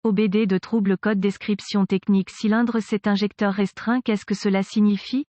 OBD de trouble code description technique cylindre cet injecteur restreint. Qu'est-ce que cela signifie?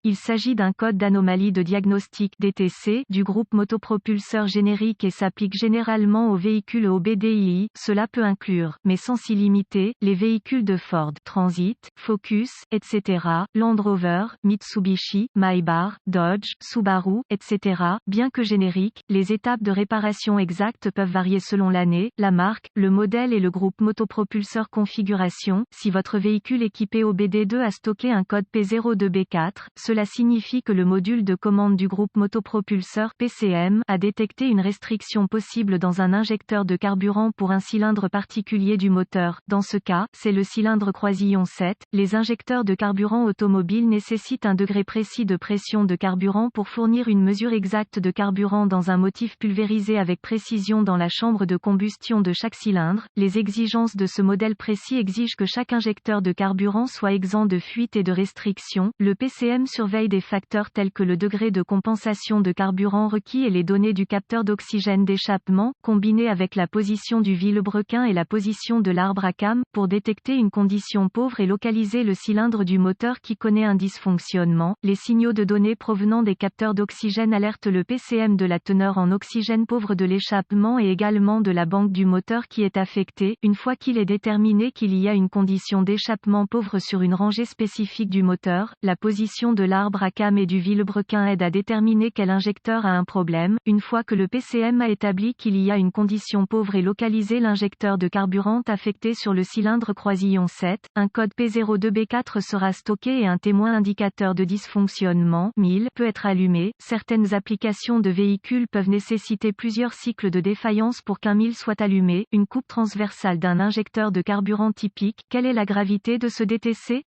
Il s'agit d'un code d'anomalie de diagnostic (DTC) du groupe motopropulseur générique et s'applique généralement aux véhicules OBDII. Cela peut inclure, mais sans s'y limiter, les véhicules de Ford, Transit, Focus, etc., Land Rover, Mitsubishi, Maybach, Dodge, Subaru, etc. Bien que génériques, les étapes de réparation exactes peuvent varier selon l'année, la marque, le modèle et le groupe motopropulseur configuration. Si votre véhicule équipé OBD2 a stocké un code P02B4, cela signifie que le module de commande du groupe motopropulseur PCM a détecté une restriction possible dans un injecteur de carburant pour un cylindre particulier du moteur. Dans ce cas, c'est le cylindre croisillon 7. Les injecteurs de carburant automobiles nécessitent un degré précis de pression de carburant pour fournir une mesure exacte de carburant dans un motif pulvérisé avec précision dans la chambre de combustion de chaque cylindre. Les exigences de ce modèle précis exigent que chaque injecteur de carburant soit exempt de fuite et de restriction. Le PCM surveille des facteurs tels que le degré de compensation de carburant requis et les données du capteur d'oxygène d'échappement, combinées avec la position du vilebrequin et la position de l'arbre à cames, pour détecter une condition pauvre et localiser le cylindre du moteur qui connaît un dysfonctionnement. Les signaux de données provenant des capteurs d'oxygène alertent le PCM de la teneur en oxygène pauvre de l'échappement et également de la banque du moteur qui est affectée. Une fois qu'il est déterminé qu'il y a une condition d'échappement pauvre sur une rangée spécifique du moteur, la position de l'arbre à cames et du vilebrequin aide à déterminer quel injecteur a un problème. Une fois que le PCM a établi qu'il y a une condition pauvre et localisé l'injecteur de carburant affecté sur le cylindre croisillon 7, un code P02B4 sera stocké et un témoin indicateur de dysfonctionnement 1000 peut être allumé. Certaines applications de véhicules peuvent nécessiter plusieurs cycles de défaillance pour qu'un 1000 soit allumé. Une coupe transversale d'un injecteur de carburant typique. Quelle est la gravité de ce DTC?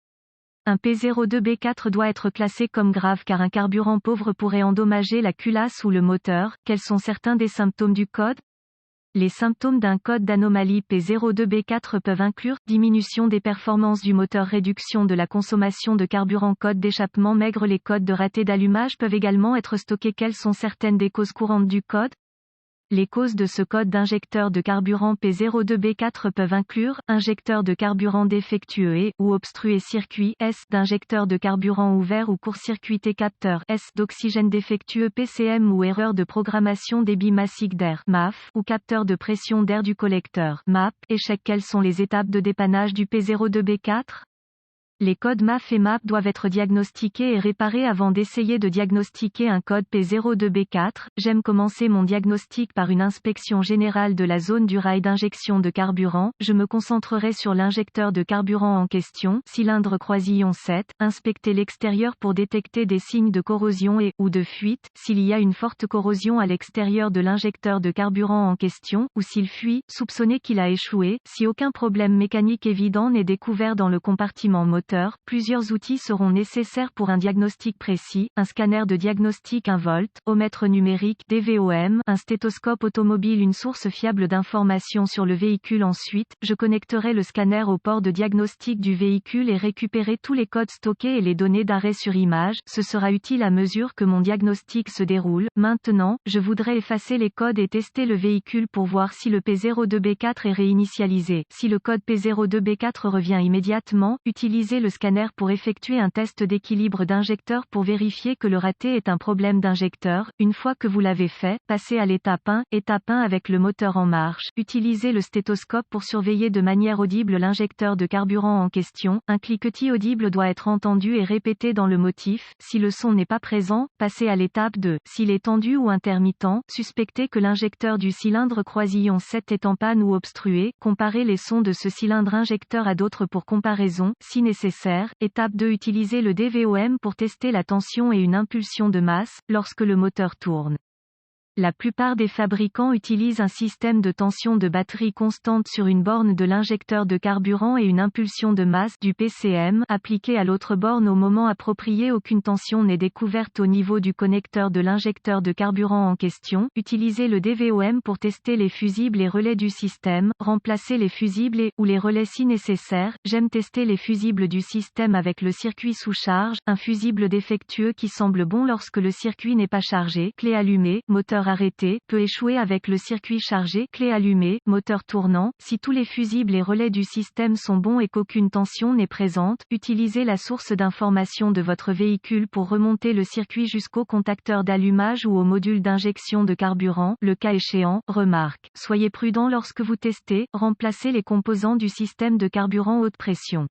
Un P02B4 doit être classé comme grave car un carburant pauvre pourrait endommager la culasse ou le moteur. Quels sont certains des symptômes du code? Les symptômes d'un code d'anomalie P02B4 peuvent inclure diminution des performances du moteur, réduction de la consommation de carburant, code d'échappement maigre. Les codes de raté d'allumage peuvent également être stockés. Quelles sont certaines des causes courantes du code? Les causes de ce code d'injecteur de carburant P02B4 peuvent inclure injecteur de carburant défectueux et ou obstrué, circuit S d'injecteur de carburant ouvert ou court-circuité, capteur S d'oxygène défectueux, PCM ou erreur de programmation, débit massique d'air MAF ou capteur de pression d'air du collecteur MAP. Échec. Quelles sont les étapes de dépannage du P02B4? Les codes MAF et MAP doivent être diagnostiqués et réparés avant d'essayer de diagnostiquer un code P02B4. J'aime commencer mon diagnostic par une inspection générale de la zone du rail d'injection de carburant. Je me concentrerai sur l'injecteur de carburant en question, cylindre croisillon 7. Inspecter l'extérieur pour détecter des signes de corrosion et ou de fuite. S'il y a une forte corrosion à l'extérieur de l'injecteur de carburant en question, ou s'il fuit, soupçonnez qu'il a échoué. Si aucun problème mécanique évident n'est découvert dans le compartiment moteur, plusieurs outils seront nécessaires pour un diagnostic précis: un scanner de diagnostic, un voltomètre numérique DVOM, un stéthoscope automobile, une source fiable d'informations sur le véhicule. Ensuite, je connecterai le scanner au port de diagnostic du véhicule et récupérer tous les codes stockés et les données d'arrêt sur image. Ce sera utile à mesure que mon diagnostic se déroule. Maintenant, je voudrais effacer les codes et tester le véhicule pour voir si le P02B4 est réinitialisé. Si le code P02B4 revient immédiatement, utilisez le scanner pour effectuer un test d'équilibre d'injecteur pour vérifier que le raté est un problème d'injecteur. Une fois que vous l'avez fait, passez à l'étape 1, étape 1 avec le moteur en marche. Utilisez le stéthoscope pour surveiller de manière audible l'injecteur de carburant en question. Un cliquetis audible doit être entendu et répété dans le motif. Si le son n'est pas présent, passez à l'étape 2. S'il est tendu ou intermittent, suspectez que l'injecteur du cylindre croisillon 7 est en panne ou obstrué. Comparez les sons de ce cylindre injecteur à d'autres pour comparaison, si nécessaire. Étape 2. Utilisez le DVOM pour tester la tension et une impulsion de masse, lorsque le moteur tourne. La plupart des fabricants utilisent un système de tension de batterie constante sur une borne de l'injecteur de carburant et une impulsion de masse du PCM appliquée à l'autre borne au moment approprié. Aucune tension n'est découverte au niveau du connecteur de l'injecteur de carburant en question. Utilisez le DVOM pour tester les fusibles et relais du système. Remplacez les fusibles et ou les relais si nécessaire. J'aime tester les fusibles du système avec le circuit sous charge. Un fusible défectueux qui semble bon lorsque le circuit n'est pas chargé. Clé allumée, moteur moteur arrêté, peut échouer avec le circuit chargé, clé allumée, moteur tournant. Si tous les fusibles et relais du système sont bons et qu'aucune tension n'est présente, utilisez la source d'information de votre véhicule pour remonter le circuit jusqu'au contacteur d'allumage ou au module d'injection de carburant, le cas échéant. Remarque: soyez prudent lorsque vous testez, remplacez les composants du système de carburant haute pression.